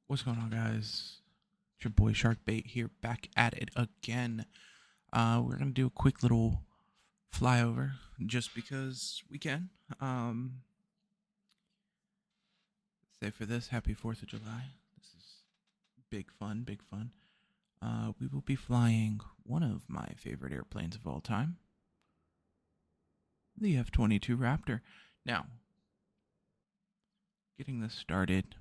What's going on, guys? It's your boy Shark Bait here, back at it again. We're gonna do a quick little flyover just because we can. Say for this, happy 4th of July. This is big fun, big fun. We will be flying one of my favorite airplanes of all time, the F-22 Raptor. Now, getting this started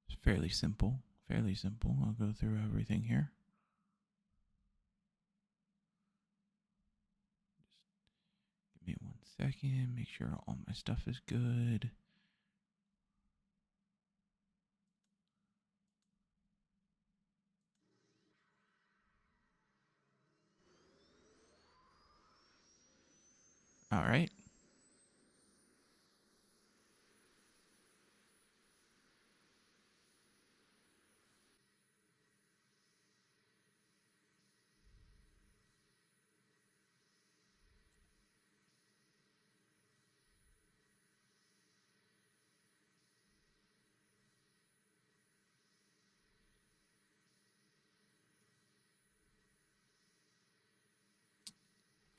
is fairly simple. Fairly simple. I'll go through everything here. Give me 1 second. Make sure all my stuff is good. All right.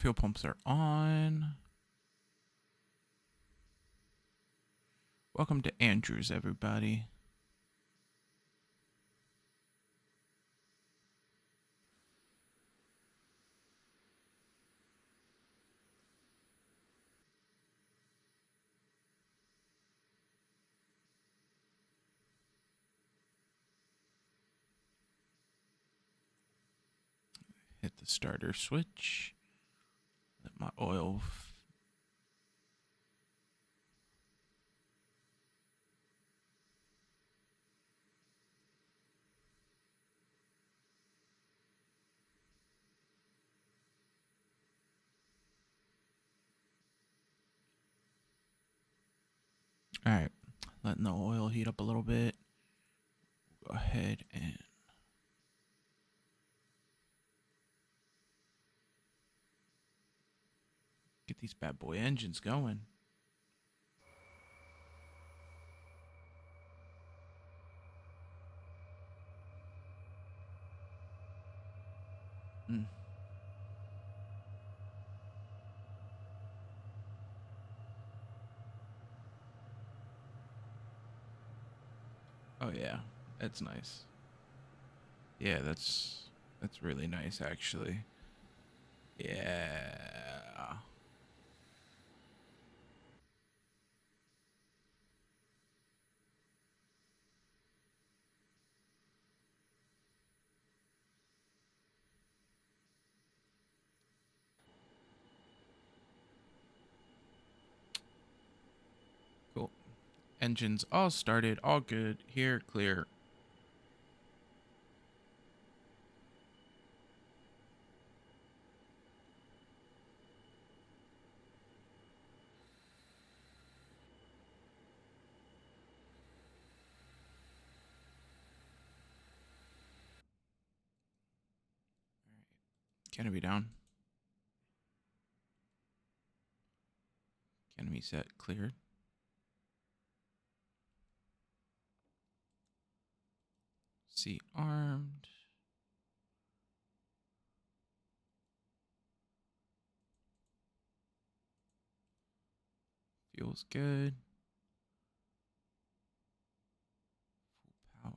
Fuel pumps are on. Welcome to Andrews, everybody. Hit the starter switch. Let my oil. All right. Letting the oil heat up a little bit. Go ahead and get these bad boy engines going. Mm. Oh yeah, that's nice. Yeah, that's really nice actually. Yeah. Cool. Engines all started, all good. Here, clear. Canopy down. Canopy set cleared. Seat armed. Fuel's good. Full power.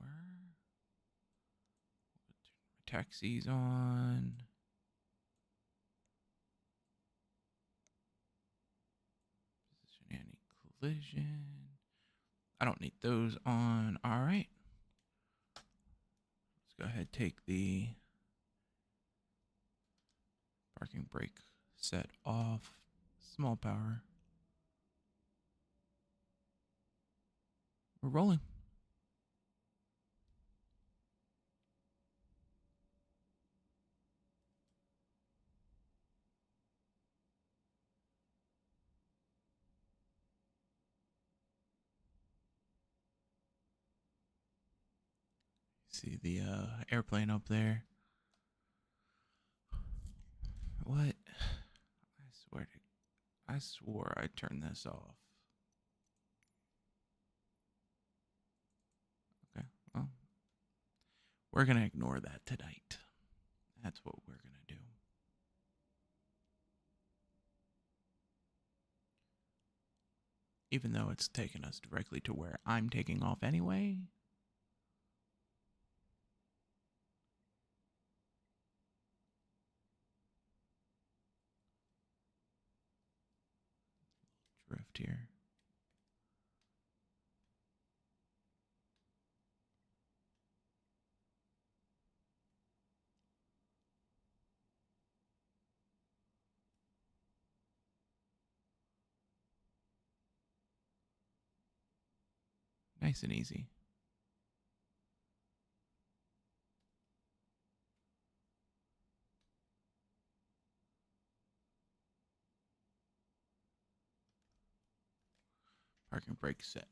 Taxi's on. Position anti-collision. I don't need those on. All right. Let's go ahead and take the parking brake set off. Small power. We're rolling. See the airplane up there. What? I swore I turned this off. We're going to ignore that tonight. That's what we're going to do. Even though it's taken us directly to where I'm taking off anyway. Drift here. Nice and easy. Parking brake set.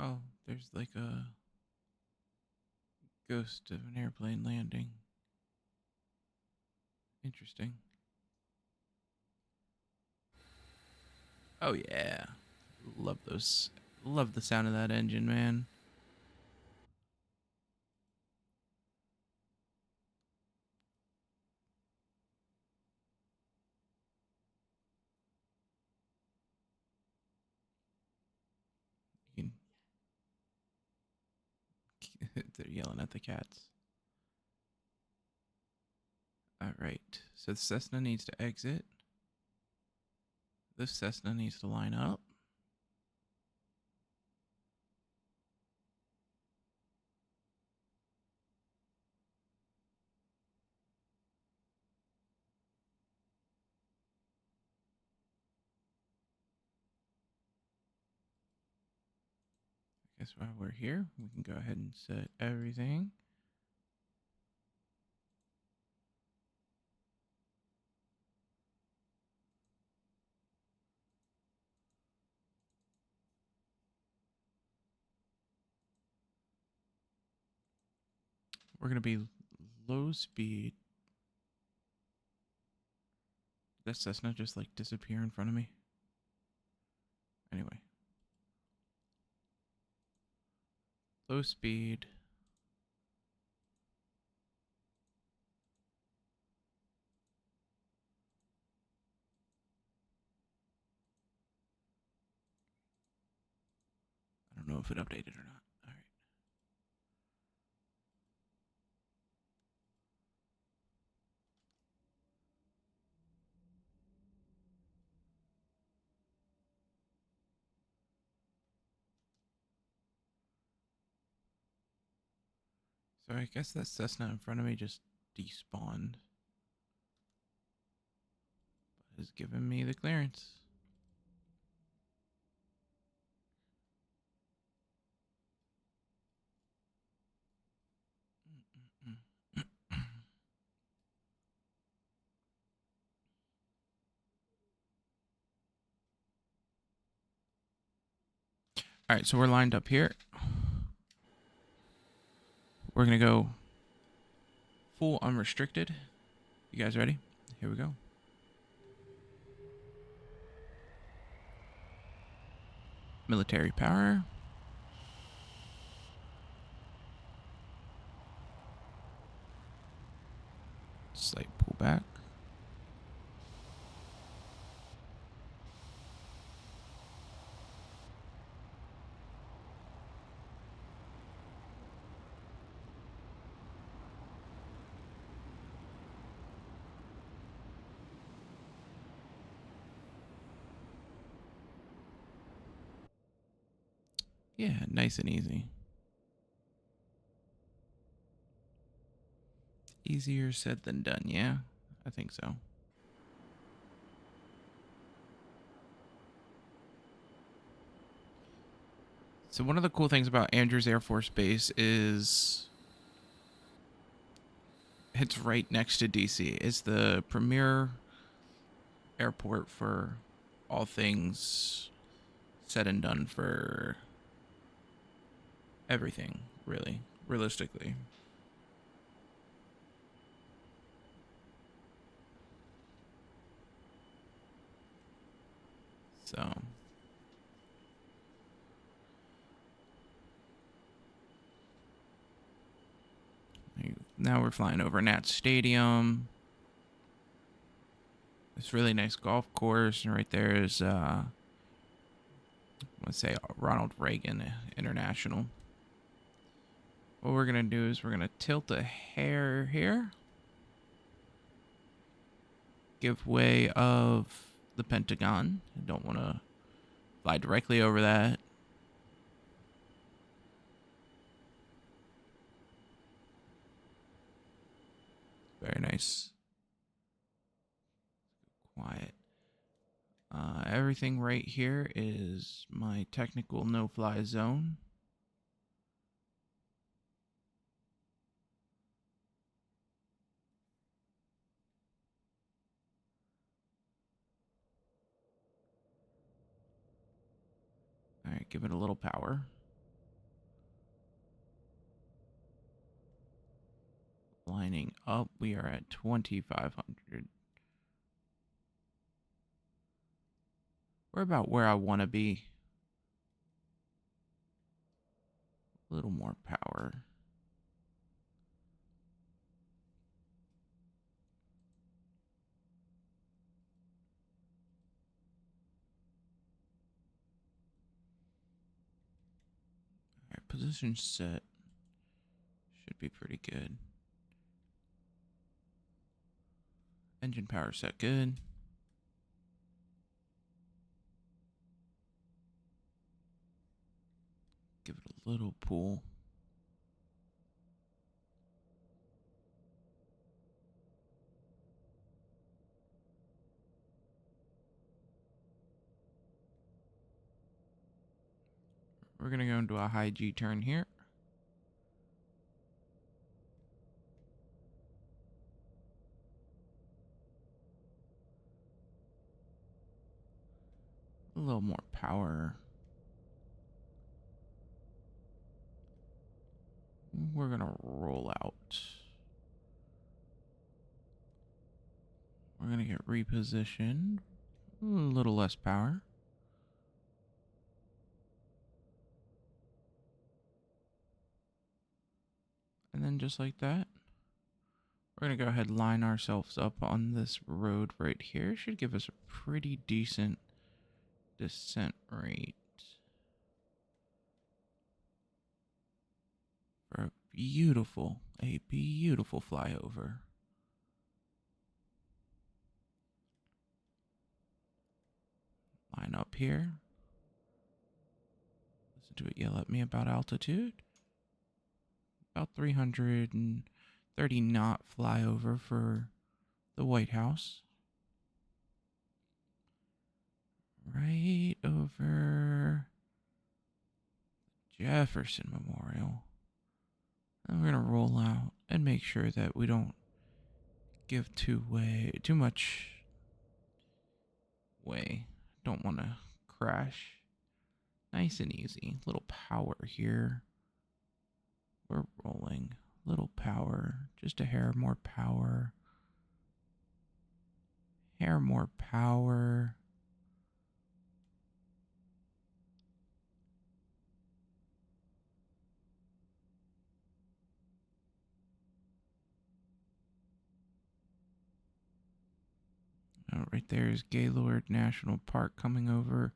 Oh, there's like a ghost of an airplane landing. Interesting. Oh yeah. Love those. Love the sound of that engine, man. You can, they're yelling at the cats. All right. So the Cessna needs to exit. This Cessna needs to line up. I guess while we're here, we can go ahead and set everything. We're going to be low speed. That Cessna just like disappear in front of me. Anyway. Low speed. I don't know if it updated or not. All right. So I guess that Cessna in front of me just despawned. But has given me the clearance. All right, so we're lined up here. We're going to go full unrestricted. You guys ready? Here we go. Military power. Slight pullback. Yeah, nice and easy. Easier said than done, yeah? I think so. So one of the cool things about Andrews Air Force Base is it's right next to DC. It's the premier airport for all things said and done for everything, really, realistically. So now we're flying over Nats Stadium. This really nice golf course, and right there is let's say Ronald Reagan International. What we're gonna do is we're gonna tilt a hair here, give way of the Pentagon. I don't want to fly directly over that. Very nice. Quiet. Everything right here is my technical no-fly zone. All right, give it a little power. Lining up, we are at 2,500. We're about where I want to be. A little more power. All right, position set. Should be pretty good. Engine power set good. Give it a little pull. We're going to go into a high G turn here. A little more power. We're going to roll out. We're going to get repositioned. A little less power. And then just like that, we're going to go ahead and line ourselves up on this road right here. Should give us a pretty decent descent rate. For a beautiful flyover. Line up here. Listen to it yell at me about altitude. About 330 knot flyover for the White House. Right over Jefferson Memorial. And we're going to roll out and make sure that we don't give too much way. Don't want to crash. Nice and easy. Little power here. We're rolling. Little power. Just a hair more power. Hair more power. Oh, right there is Gaylord National Park coming over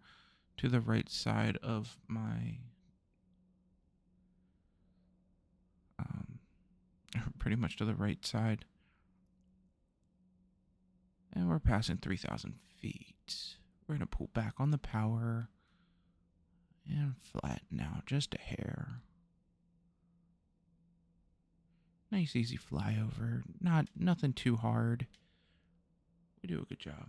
to the right side of my pretty much to the right side. And we're passing 3,000 feet. We're going to pull back on the power and flatten out just a hair. Nice easy flyover. Nothing too hard. We do a good job.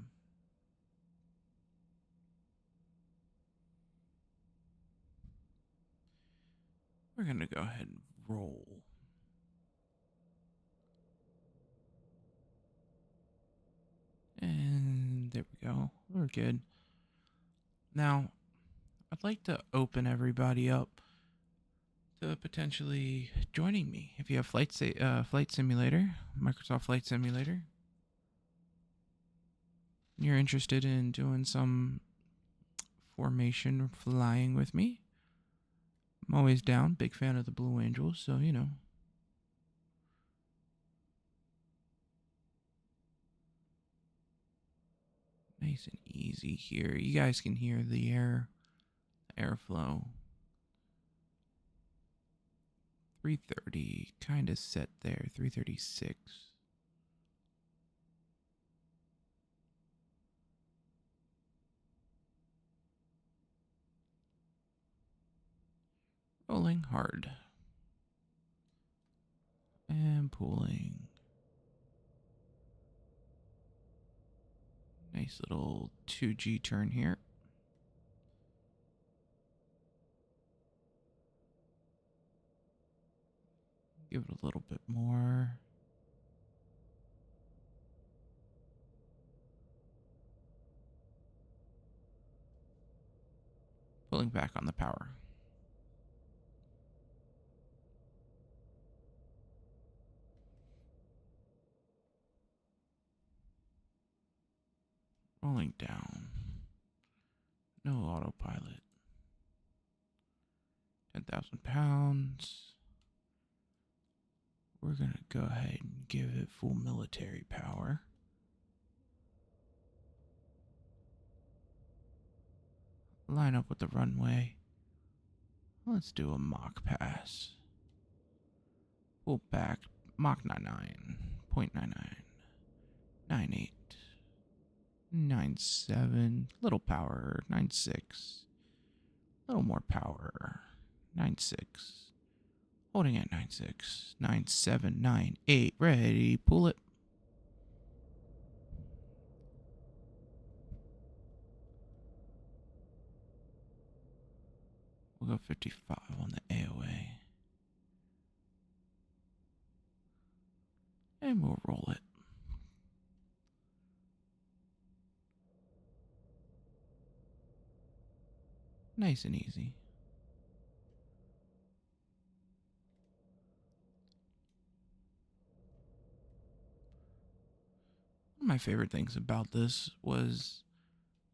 We're going to go ahead and roll. And there we go. We're good. Now, I'd like to open everybody up to potentially joining me. If you have Flight Simulator, Microsoft Flight Simulator, you're interested in doing some formation flying with me, I'm always down. Big fan of the Blue Angels, so you know. Nice and easy here. You guys can hear the airflow. 330, kind of set there. 336. Rolling hard. And pulling. Nice little 2G turn here. Give it a little bit more. Pulling back on the power. Rolling down. No autopilot. 10,000 pounds. We're going to go ahead and give it full military power. Line up with the runway. Let's do a Mach pass. Pull back. Mach 99. 0.99. 98. 97. Little power. 96. Little more power. 96. Holding at 96. 97. 98. Ready. Pull it. We'll go 55 on the AOA. And we'll roll it. Nice and easy. One of my favorite things about this was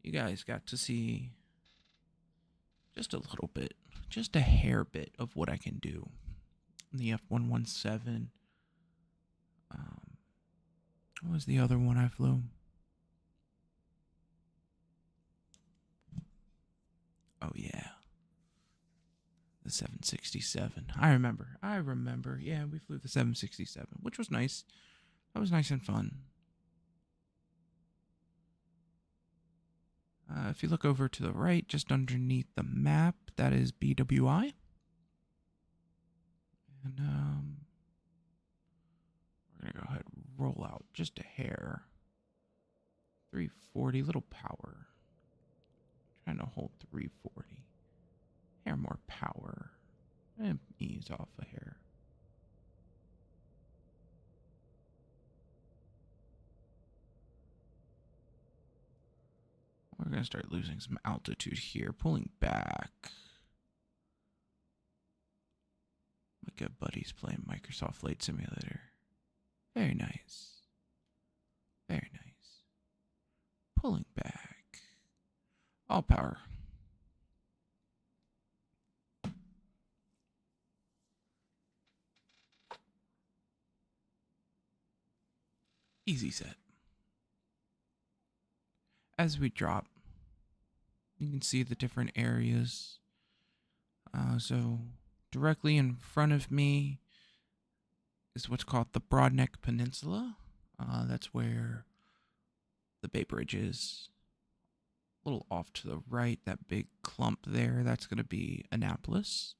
you guys got to see just a little bit, just a hair bit of what I can do. The F-117. What was the other one I flew? Oh, yeah. The 767. I remember. Yeah, we flew the 767, which was nice. That was nice and fun. If you look over to the right, just underneath the map, that is BWI. And we're going to go ahead and roll out just a hair. 340, little power. Trying to hold 340. Hair more power. And ease off a hair. We're going to start losing some altitude here. Pulling back. My good buddy's playing Microsoft Flight Simulator. Very nice. Very nice. Pulling back. All power. Easy set. As we drop, you can see the different areas. So directly in front of me is what's called the Broadneck Peninsula. That's where the Bay Bridge is. A little off to the right, that big clump there, that's going to be Annapolis.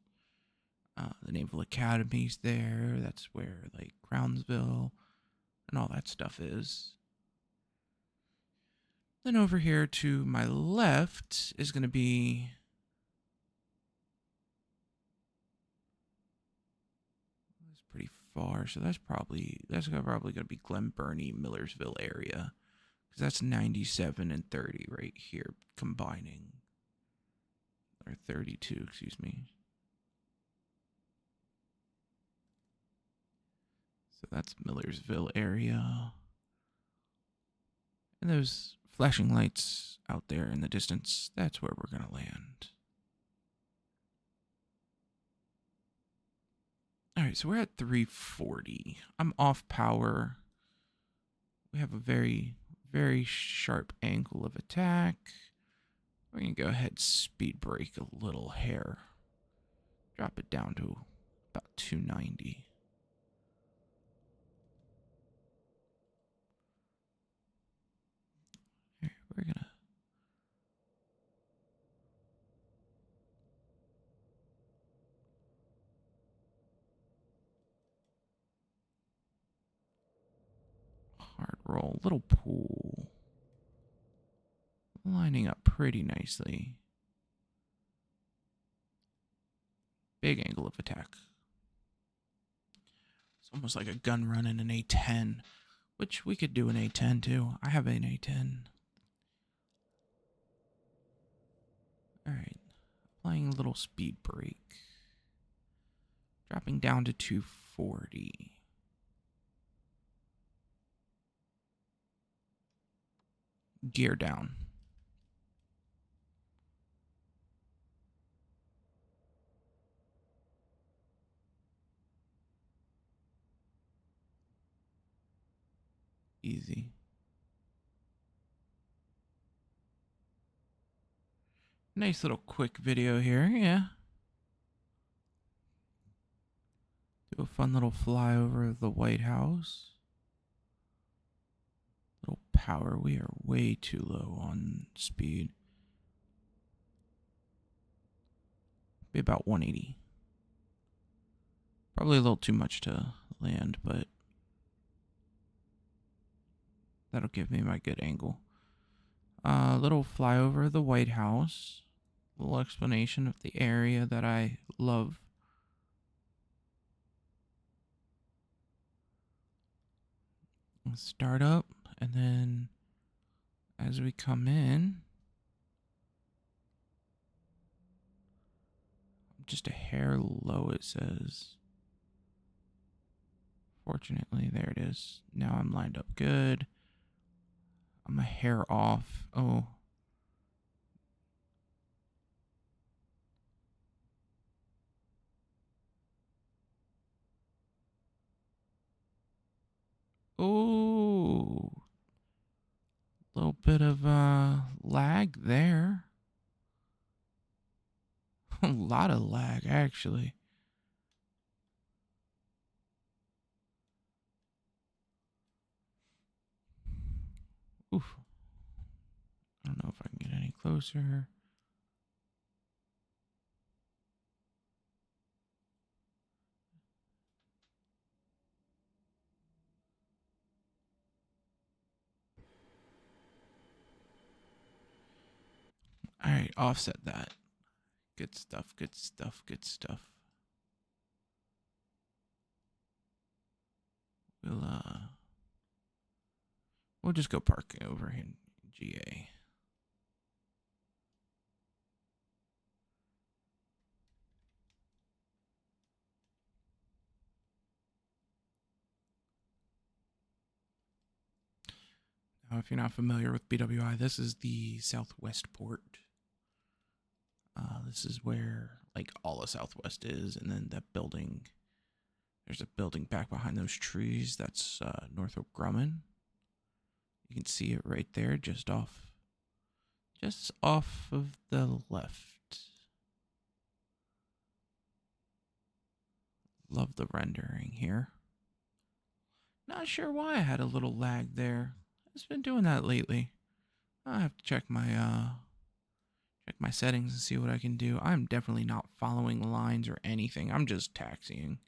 The Naval Academy's there. That's where, like, Crownsville and all that stuff is. Then over here to my left is going to be far, so that's probably gonna be Glen Burnie, Millersville area, because that's 97 and 30 right here combining, or 32, excuse me. So that's Millersville area, and those flashing lights out there in the distance, that's where we're gonna land. All right, so we're at 340. I'm off power. We have a very, very sharp angle of attack. We're going to go ahead and speed brake a little hair. Drop it down to about 290. Here, we're going to... hard roll, little pool. Lining up pretty nicely. Big angle of attack. It's almost like a gun run in an A10, which we could do an A10 too. I have an A10. Alright, applying a little speed brake. Dropping down to 240. Gear down. Easy. Nice little quick video here, yeah. Do a fun little flyover of the White House. Little power, we are way too low on speed. Be about 180. Probably a little too much to land, but that'll give me my good angle. Little flyover of the White House. Little explanation of the area that I love. Start up, and then as we come in, just a hair low, it says. Fortunately, there it is. Now I'm lined up good. I'm a hair off. Oh. Oh. A little bit of lag there. A lot of lag, actually. Oof. I don't know if I can get any closer. All right, offset that. Good stuff, good stuff, good stuff. We'll just go park over in GA. Now, if you're not familiar with BWI, this is the Southwest port. This is where like all of Southwest is, and then that building. There's a building back behind those trees. That's Northrop Grumman. You can see it right there, just off of the left. Love the rendering here. Not sure why I had a little lag there. I've been doing that lately. I have to check my settings and see what I can do. I'm definitely not following lines or anything. I'm just taxiing.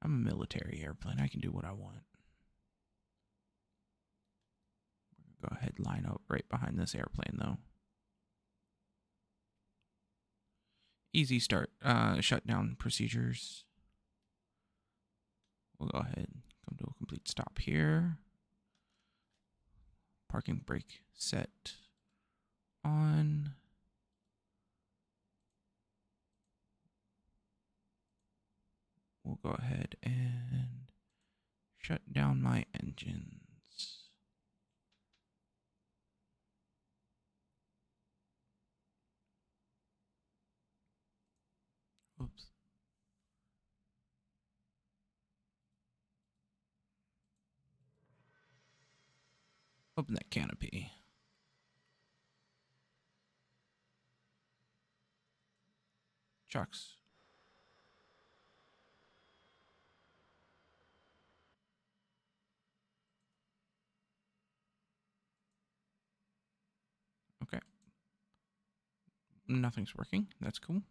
I'm a military airplane. I can do what I want. Go ahead and line up right behind this airplane, though. Easy start. Shutdown procedures. We'll go ahead and come to a complete stop here. Parking brake set on. We'll go ahead and shut down my engines. Oops. Open that canopy. Chucks. Okay. Nothing's working. That's cool.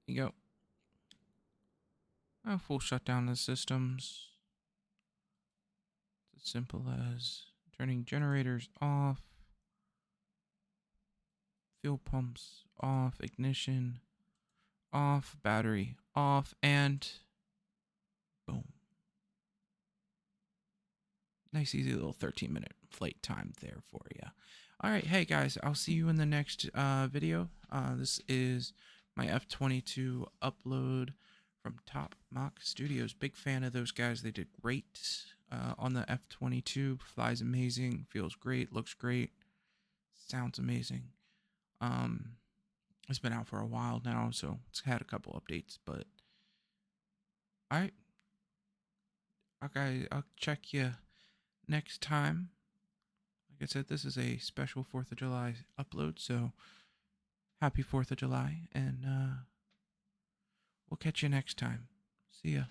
There you go. A full shutdown of the systems. It's as simple as turning generators off, fuel pumps off, ignition off, battery off, and boom. Nice, easy little 13-minute flight time there for you. All right, hey guys, I'll see you in the next video. This is my F-22 upload from Top Mock Studios. Big fan of those guys. They did great on the F-22. Flies amazing, feels great, looks great, sounds amazing. It's been out for a while now, so it's had a couple updates, but all right. Okay, I'll check you next time. Like I said, this is a special 4th of July upload, so happy 4th of July, and we'll catch you next time. See ya.